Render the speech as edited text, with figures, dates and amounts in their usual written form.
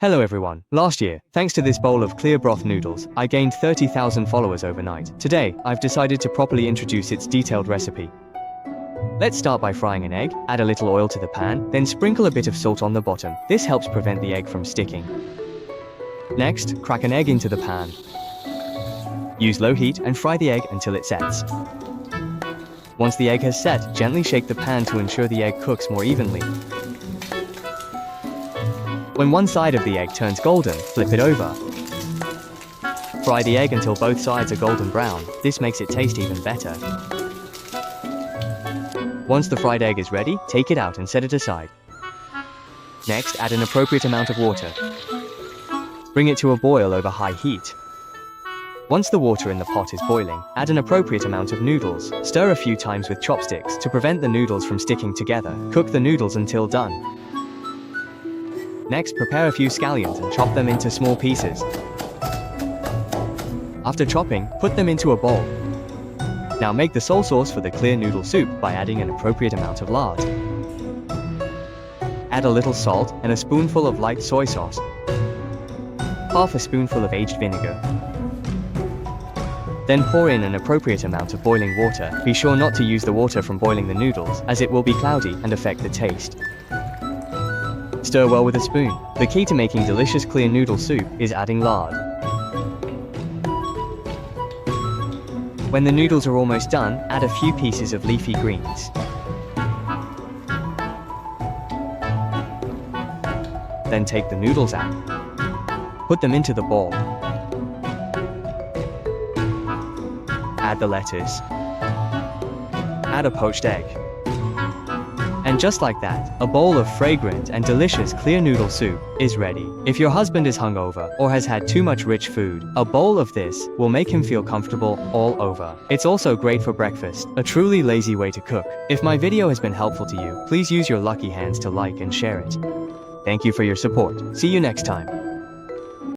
Hello everyone. Last year, thanks to this bowl of clear broth noodles, I gained 30,000 followers overnight. Today, I've decided to properly introduce its detailed recipe. Let's start by frying an egg, add a little oil to the pan, then sprinkle a bit of salt on the bottom. This helps prevent the egg from sticking. Next, crack an egg into the pan. Use low heat and fry the egg until it sets. Once the egg has set, gently shake the pan to ensure the egg cooks more evenly. When one side of the egg turns golden, flip it over. Fry the egg until both sides are golden brown. This makes it taste even better. Once the fried egg is ready, take it out and set it aside. Next, add an appropriate amount of water. Bring it to a boil over high heat. Once the water in the pot is boiling, add an appropriate amount of noodles. Stir a few times with chopsticks to prevent the noodles from sticking together. Cook the noodles until done. Next, prepare a few scallions and chop them into small pieces. After chopping, put them into a bowl. Now make the soy sauce for the clear noodle soup by adding an appropriate amount of lard. Add a little salt and a spoonful of light soy sauce. Half a spoonful of aged vinegar. Then pour in an appropriate amount of boiling water. Be sure not to use the water from boiling the noodles, as it will be cloudy and affect the taste. Stir well with a spoon. The key to making delicious clear noodle soup is adding lard. When the noodles are almost done, add a few pieces of leafy greens. Then take the noodles out. Put them into the bowl. Add the lettuce. Add a poached egg. And just like that, a bowl of fragrant and delicious clear noodle soup is ready. If your husband is hungover or has had too much rich food, a bowl of this will make him feel comfortable all over. It's also great for breakfast, a truly lazy way to cook. If my video has been helpful to you, please use your lucky hands to like and share it. Thank you for your support. See you next time.